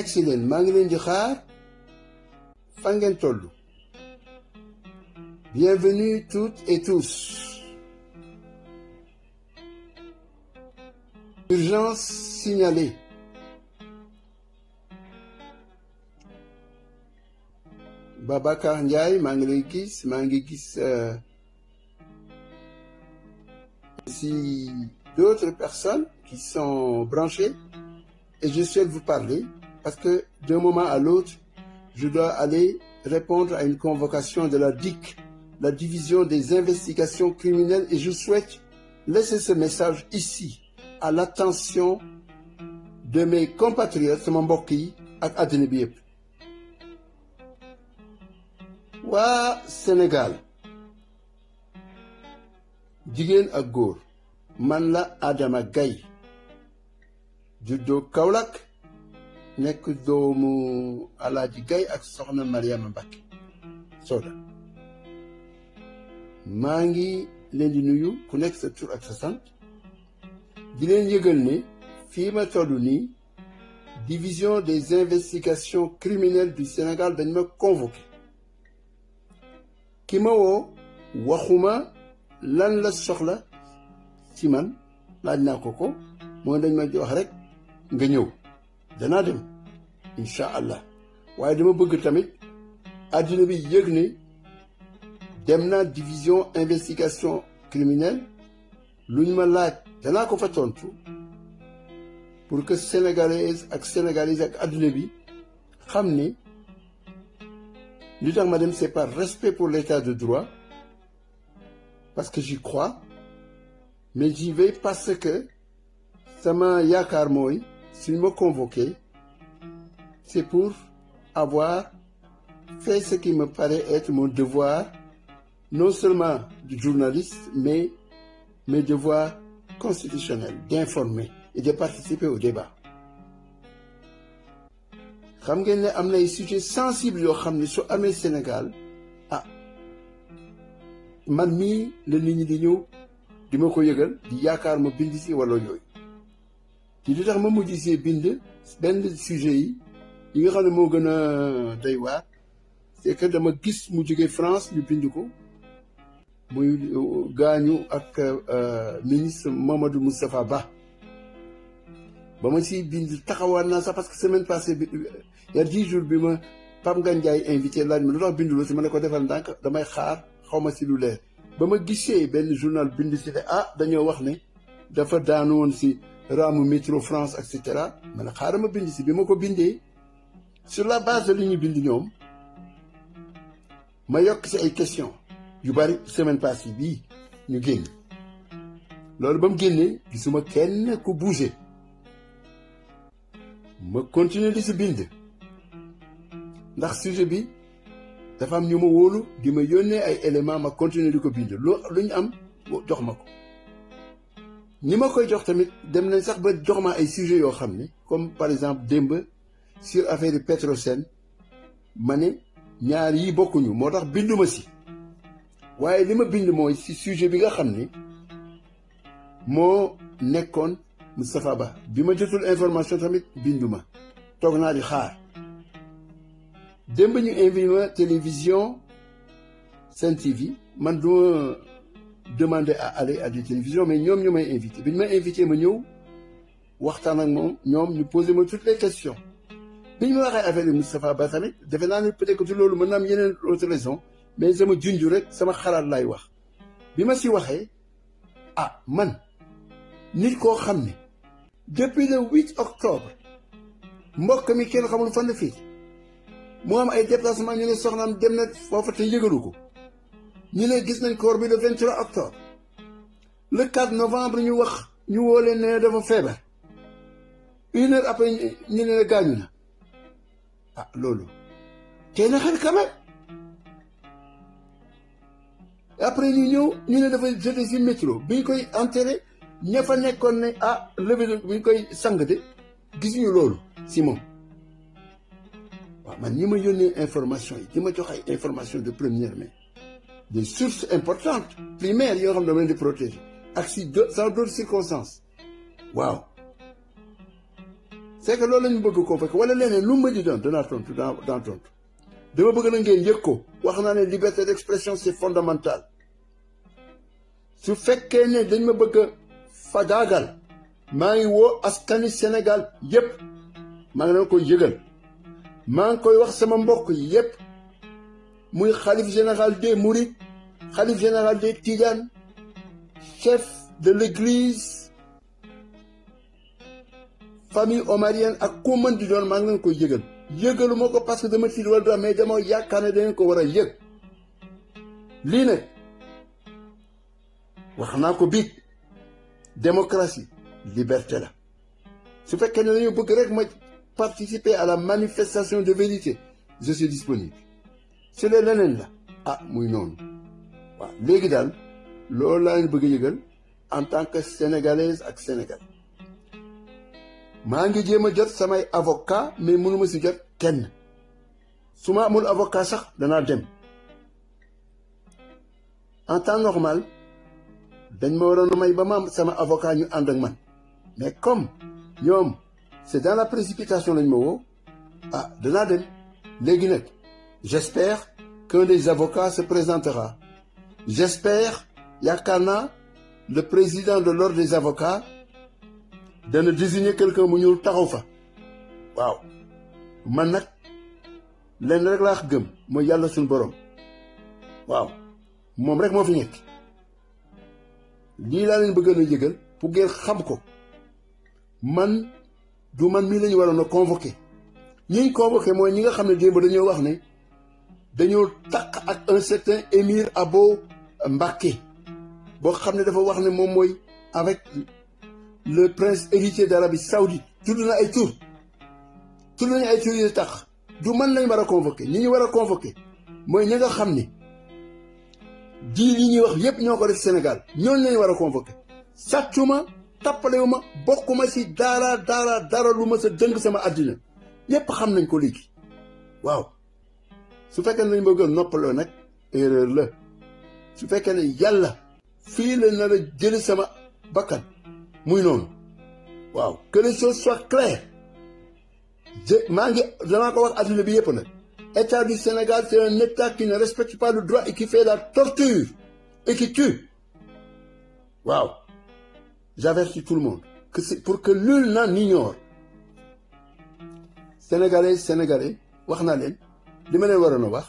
Excellent, maa ngi leen di xaar fan ngeen tollu. Bienvenue toutes et tous. Urgence signalée. Babacar Ndiaye, maa ngi lay gis, maa ngi gis aussi d'autres personnes qui sont branchées et je souhaite vous parler parce que d'un moment à l'autre, je dois aller répondre à une convocation de la DIC, la division des investigations criminelles, et je souhaite laisser ce message ici à l'attention de mes compatriotes, sama mbokk yi ak àddina bi yëpp. waa Sénégal jigéen ak góor, man la Adama Gaye juddoo Kaolack, nekk doomu Alaaji Gaye ak soxna Mariama Mbacké Soda. maa ngi leen di nuyu ku nekk sa tur ak sa sant, di leen yëgal ne fii ma toll nii division des investigations criminelles du Sénégal dañ ma convoqué. ki ma woo waxuma lan la soxla ci man, laaj naa ko moo dañ ma wax rek nga ñëw, danaa dem incha allah, waaye dama bëgg tamit àddina bi yëg ne dem naa division investigation criminelle, luñ ma laaj danaa ko fa tontu pour que sénégalaises ak sénégalais ak àddina bi xam ne li tax ma dem c'est par respect pour l'état de droit, parce que j'y crois, mais j'y vais parce que sama yaakaar mooy suñ ma convoqué c'est pour avoir fait ce qui me paraît être mon devoir, non seulement de journaliste, mais mes devoirs constitutionnels d'informer et de participer au débat. xam ngeen ne am na ay sujets sensibles yoo xam ne su amee Sénégal man mii la nit ñi di ñëw di ma ko yëgal, di yaakaar ma bind si wala yooyu. te li tax ma mujj see bind benn sujet yi nga xam ne moo gën a doy waar, c'est que dama gis mu jóge France ñu bind ko, muy gaañu ak ministre Mamadou Moustapha Ba. ba ma si bind taxawaat naa sax parce que semaine passée bi il y a 10 jours bi ma Pape Ngagne Ndiaye invité laaj ma lu tax binduloo si, ma ne ko defal ndànk damay xaar xaw ma si lu leer. ba ma gisee benn journal bind si ne dañoo wax ne dafa daanu woon si raamu métro France et cetera, ma ne xaaral ma bind si. bi ma ko bindee sur la base de li ñu bind ñoom, ma yokk si ay questions yu bari semaine passée bii ñu génn. loolu ba mu génnee gisuma kenn ku bougé. ma continuer di si bind ndax sujet bi dafa am ñu ma wóolu di ma yónnee ay éléments, ma continuer di ko bind lu ñu am jox ma ko. ñi ma koy jox tamit dem nañ sax ba jox ma ay sujets yoo xam ne comme par exemple démb sur affaire yi Petrosen, ma ne ñaar yi bokkuñu, moo tax binduma si. waaye li ma bind mooy si sujet bi nga xam ne moo nekkoon Moustapha Ba. bi ma jotul information tamit binduma, toog naa di xaar. démb ñu invité ma télévision Sen TV, man du ma demander à aller à des télévisions, mais ñoom ñu may invité. bi ñu may invité ma ñëw waxtaan ak moom, ñoom ñu posé ma toutes les questions. bi ñu ma waxee affaire yi Moustapha Ba tamit defe naa ne peut-être que loolu mën na am yeneen autre raison, mais sama junj rek sama xalaat laay wax. bi ma si waxee man nit koo xam ne depuis le 8 octobre mbokk mi kenn xamul fan la fii mu am ay déplacement, ñu ne soxnaam dem na foofa te yëgalu ko, ñu ne gis nañ corps bi le 23 octobre, le 4 novembre ñu wax ñu woo leen ne dafa feebar, 1 heure après ñu ne gaañu na. loolu tey na xel quand même. après ñu ñëw ñu ne dafa jeté si métro, bi ñu koy enterré ña fa nekkoon ne levée bi ñu koy sang de gisuñu loolu si moom. waaw man ñi ma yónnee information yi di ma jox ay information de première main, des sources importantes primaires yoo xam ne dama leen di protéger ak si sans d'autres circonstances. waaw c'est que loolu lañu bëgg koo fekk wala leneen lu ma di doon danaa tontu dans tontu dama bëgg na ngeen yëg ko wax naa ne liberté d'expression c'est fondamental su fekkee ne dañ ma bëgg a fagaagal maa ngi woo askani Sénégal yépp maa ngi leen koy yëgal maa ngi koy wax sama mbokk yépp muy xalif général des Mourides xalif général des Tidianes chef de l'église famille omarienne ak ku mën di doon maa ngi leen koy yëgal yëgalu ma ko parce que dama tiit wala dara mais dama yaakaar ne dangeen ko war a yëg lii nag wax naa ko biig démocratie liberté la su fekkee ne dañoo bëgg rek ma participer à la manifestation de vérité je suis disponible su lee leneen la ah muy noonu waaw léegi daal loolu laa leen bëgg a yëgal en tant que sénégalaise ak sénégalais maa ngi jéem a jot samay avocat mais mënuma si jot kenn su ma amul avocat sax danaa dem en temps normal dañ ma waroon a may ba ma am sama avocat ñu ànd ak man mais comme ñoom c'est dans la précipitation lañ ma woo ah danaa dem léegi nag j'espère qu'un des avocats se présentera j'espère yaakaar naa le président de l'ordre des avocats dana désigner quelqu'un mu ñëw taxaw fa waaw man nag lenn rek laa gëm mooy yàlla suñu borom waaw moom rek moo fi nekk lii laa leen bëgg a yëgal pour ngeen xam ko man du man mii la ñu waroon a convoqué ñi ñu convoqué mooy ñi nga xam ne démb dañoo wax ne dañoo takk ak un certain émir Abo Mbacké boo xam ne dafa wax ne moom mooy avec le prince héritier d'Arabie Saoudite tudd na ay tur tudd nañu ay tur yu tax du man lañ war a convoqué ñi ñu war a convoqué mooy ñi nga xam ne diil yi ñuy wax yépp ñoo ko def Sénégal ñooñu lañu war a convoqué sàccuma tappalewuma bokkuma si dara lu ma sa dëng sama àddina ñépp xam nañ ko léegi waaw su fekkee ne lañ bëgg noppaloo nag erreur la su fekkee ne yàlla fii la nar a jëli sama bakkan muy noonu waaw que les choses soient claires maa ngi danaa ko wax àddina bi yépp nag État du Sénégal c'est un État qui ne respecte pas le droit et qui fait la torture et qui tue waaw j'avertis tout le monde que c'est pour que nul n'en ignore sénégalais wax naa leen li ma leen waroon a wax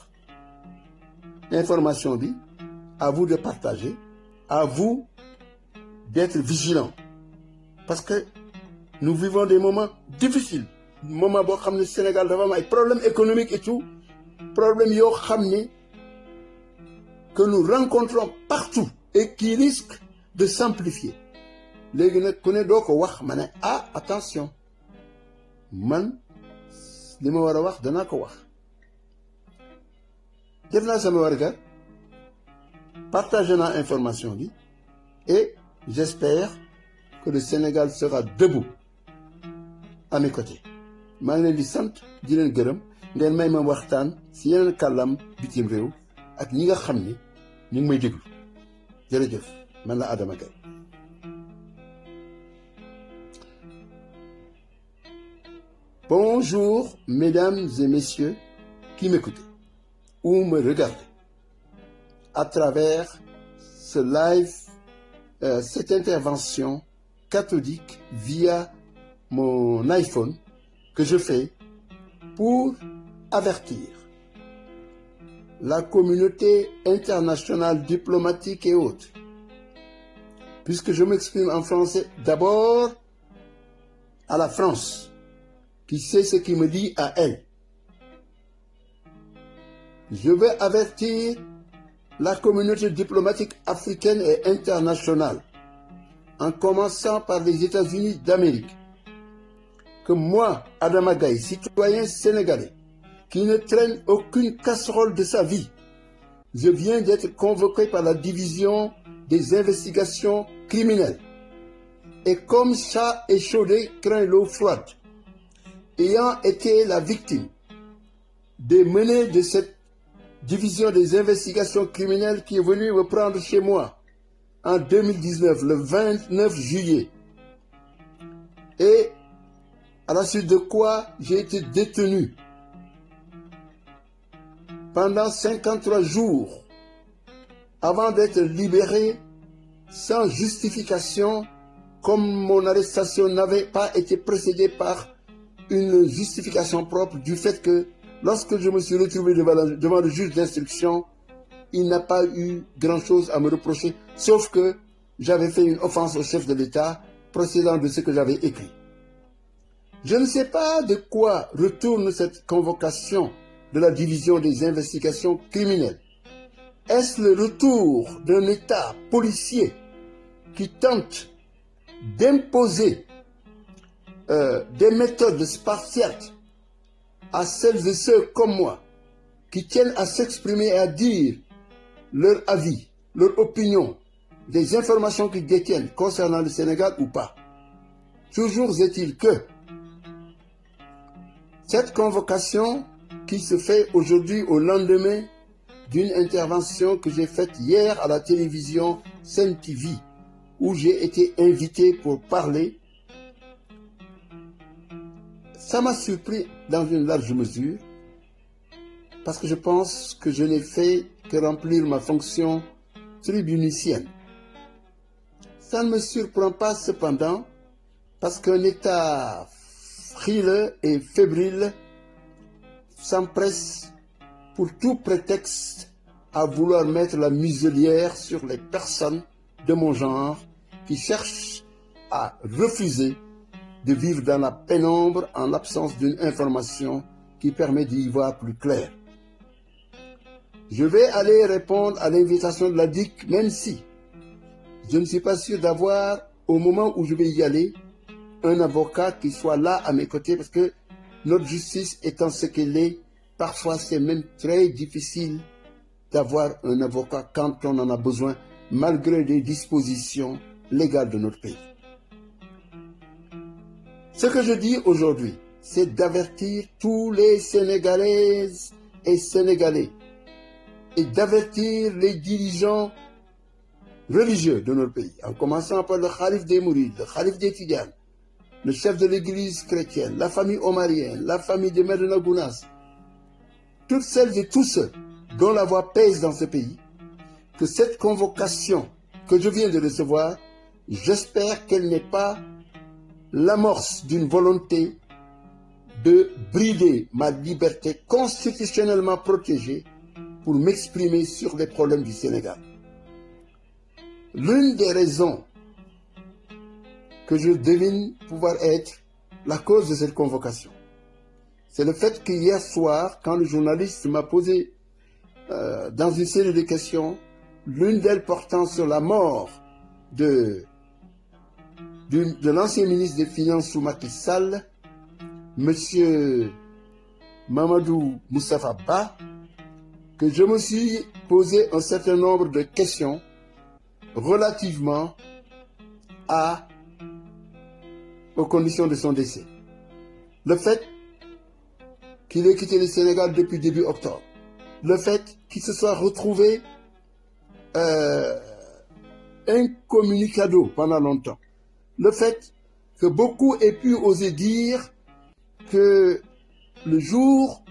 information bi à vous de partager à vous d'être vigilants parce que nous vivons des moments difficiles moment boo xam ne Sénégal dafa am ay problèmes économiques et tout problèmes yoo xam ne que nous rencontrons partout et qui risquent de s'amplifier léegi nag ku ne doo ko wax ma ne ah attention man li ma war a wax danaa ko wax def naa sama warga partagé naa information bi et j'espère que le Sénégal sera debout à mes côtés maa ngi leen di sant di leen gërëm ngeen may ma waxtaan si yeneen kàllaam bitim réew ak ñi nga xam ne ñu ngi may déglu jërëjëf man la Adama Gaye Bonjour mesdames et messieurs qui m'écoutez ou me regardez à travers ce live, cette intervention cathodique via mon iPhone que je fais pour avertir la communauté internationale diplomatique et autres. Puisque je m'exprime en français d'abord à la France, qui sait ce qui me dit à elle. Je veux avertir la communauté diplomatique africaine et internationale, en commençant par les États-Unis d'Amérique, que moi, Adama Gaye, citoyen sénégalais, qui ne traîne aucune casserole de sa vie, je viens d'être convoqué par la division des investigations criminelles. Et comme chat échaudé craint l'eau froide, ayant été la victime des menées de cette division des investigations criminelles qui est venue me prendre chez moi en 2019, le 29 juillet, et à la suite de quoi j'ai été détenu pendant 53 jours avant d'être libéré sans justification, comme mon arrestation n'avait pas été précédée par une justification propre du fait que lorsque je me suis retrouvé devant le juge d'instruction, il n'a pas eu grand-chose à me reprocher, sauf que j'avais fait une offense au chef de l'État procédant de ce que j'avais écrit. Je ne sais pas de quoi retourne cette convocation de la division des investigations criminelles. Est-ce le retour d'un État policier qui tente d'imposer des méthodes spartiates à celles et ceux comme moi qui tiennent à s'exprimer et à dire leur avis, leur opinion, des informations qu'ils détiennent concernant le Sénégal ou pas? Toujours est-il que cette convocation qui se fait aujourd'hui au lendemain d'une intervention que j'ai faite hier à la télévision Sen TV, où j'ai été invité pour parler, ça m'a surpris dans une large mesure, parce que je pense que je n'ai fait que remplir ma fonction tribunicienne. Ça ne me surprend pas cependant, parce qu'un État frileux et fébrile s'empresse pour tout prétexte à vouloir mettre la muselière sur les personnes de mon genre qui cherchent à refuser de vivre dans la pénombre en l'absence d'une information qui permet d'y voir plus clair. Je vais aller répondre à l'invitation de la DIC, même si je ne suis pas sûr d'avoir, au moment où je vais y aller, un avocat qui soit là à mes côtés, parce que notre justice étant ce qu'elle est, parfois c'est même très difficile d'avoir un avocat quand on en a besoin, malgré les dispositions légales de notre pays. Ce que je dis aujourd'hui, c'est d'avertir tous les Sénégalaises et Sénégalais et d'avertir les dirigeants religieux de notre pays, en commençant par le Khalif des Mourides, le Khalif des Tidianes, le chef de l'église chrétienne, la famille omarienne, la famille de Medina Gounass, toutes celles et tous ceux dont la voix pèse dans ce pays, que cette convocation que je viens de recevoir, j'espère qu'elle n'est pas l'amorce d'une volonté de brider ma liberté constitutionnellement protégée pour m'exprimer sur les problèmes du Sénégal. L'une des raisons que je devine pouvoir être la cause de cette convocation, c'est le fait que hier soir, quand le journaliste m'a posé dans une série de questions, l'une d'elles portant sur la mort de l'ancien ministre des Finances sous Macky Sall, M. Mamadou Moustapha Ba, que je me suis posé un certain nombre de questions relativement aux conditions de son décès. Le fait qu'il ait quitté le Sénégal depuis début octobre, le fait qu'il se soit retrouvé incommunicado pendant longtemps, le fait que beaucoup aient pu oser dire que le jour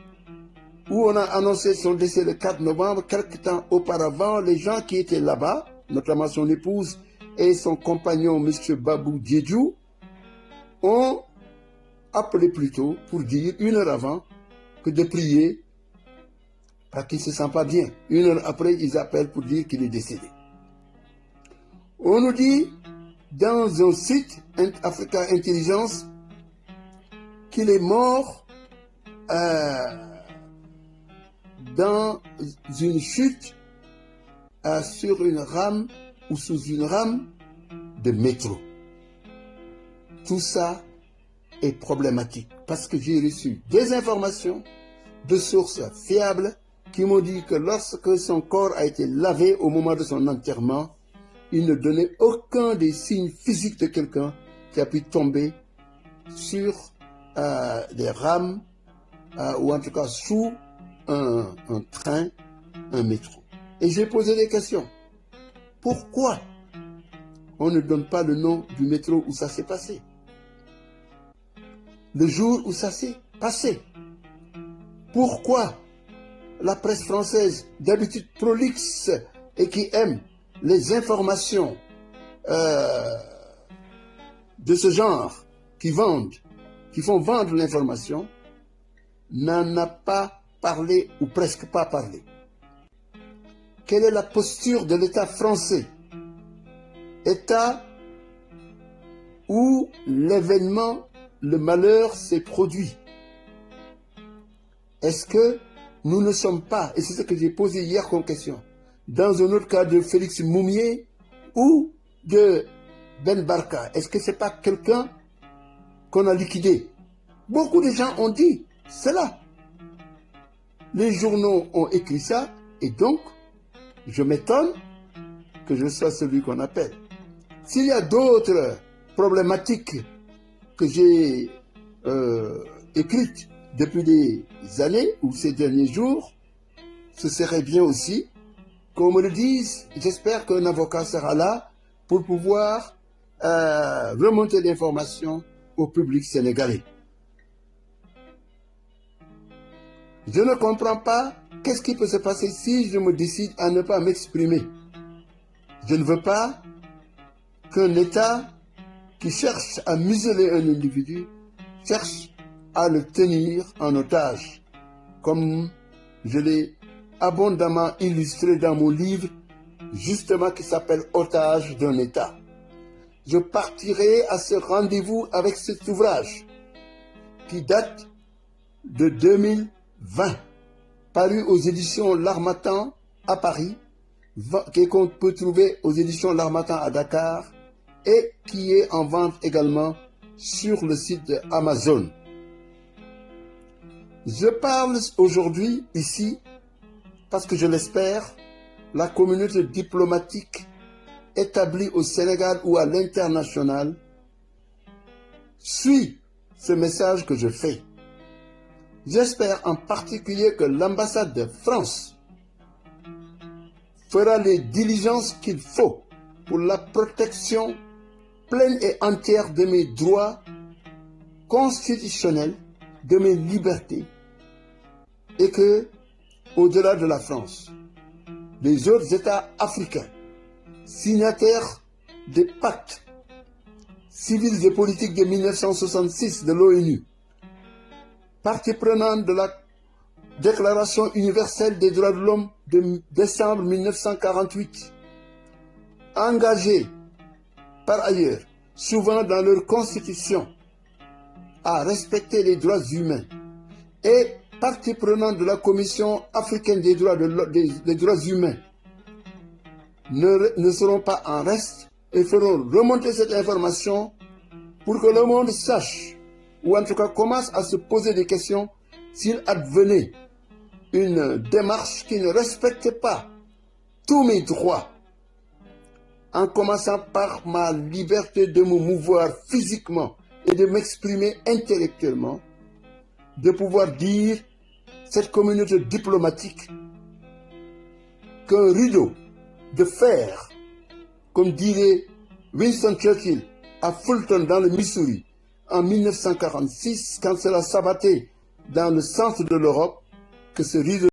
où on a annoncé son décès le 4 novembre, quelque temps auparavant, les gens qui étaient là-bas, notamment son épouse et son compagnon, M. Babou Diédhiou, ont appelé plutôt pour dire, une heure avant, que de prier parce qu'il ne se sent pas bien. Une heure après, ils appellent pour dire qu'il est décédé. On nous dit, dans un site Africa Intelligence, qu'il est mort dans une chute sur une rame ou sous une rame de métro. Tout ça est problématique parce que j'ai reçu des informations de sources fiables qui m'ont dit que lorsque son corps a été lavé au moment de son enterrement, il ne donnait aucun des signes physiques de quelqu'un qui a pu tomber sur des rames ou en tout cas sous un train, un métro. Et j'ai posé des questions. Pourquoi on ne donne pas le nom du métro où ça s'est passé? le jour où ça s'est passé. Pourquoi la presse française, d'habitude prolixe et qui aime les informations de ce genre, qui font vendre l'information, n'en a pas parlé ou presque pas parlé? Quelle est la posture de l'État français? État où l'événement, le malheur s'est produit. Est-ce que nous ne sommes pas, et c'est ce que j'ai posé hier comme question, dans un autre cas de Félix Moumié ou de Ben Barka? Est-ce que ce n'est pas quelqu'un qu'on a liquidé? Beaucoup de gens ont dit cela. Les journaux ont écrit ça, et donc, je m'étonne que je sois celui qu'on appelle. S'il y a d'autres problématiques que j'ai écrites depuis des années ou ces derniers jours, ce serait bien aussi qu'on me le dise. J'espère qu'un avocat sera là pour pouvoir remonter l'information au public sénégalais. Je ne comprends pas qu'est-ce qui peut se passer si je me décide à ne pas m'exprimer. Je ne veux pas qu'un État qui cherche à museler un individu cherche à le tenir en otage, comme je l'ai abondamment illustré dans mon livre, justement qui s'appelle « Otage d'un État ». Je partirai à ce rendez-vous avec cet ouvrage qui date de 2020, paru aux éditions L'Harmattan à Paris, qu'on peut trouver aux éditions L'Harmattan à Dakar et qui est en vente également sur le site de Amazon. Je parle aujourd'hui ici parce que je l'espère, la communauté diplomatique établie au Sénégal ou à l'international suit ce message que je fais. J'espère en particulier que l'ambassade de France fera les diligences qu'il faut pour la protection pleine et entière de mes droits constitutionnels, de mes libertés, et que, au-delà de la France, les autres États africains, signataires des pactes civils et politiques de 1966 de l'ONU, partie prenante de la Déclaration universelle des droits de l'homme de décembre 1948, engagés par ailleurs, souvent dans leur constitution, à respecter les droits humains, et partie prenante de la Commission africaine des droits humains, ne seront pas en reste et feront remonter cette information pour que le monde sache, ou en tout cas commence à se poser des questions s'il advenait une démarche qui ne respecte pas tous mes droits, en commençant par ma liberté de me mouvoir physiquement et de m'exprimer intellectuellement, de pouvoir dire cette communauté diplomatique qu'un rideau de fer, comme dirait Winston Churchill à Fulton dans le Missouri en 1946, quand cela s'abattait dans le centre de l'Europe, que ce rideau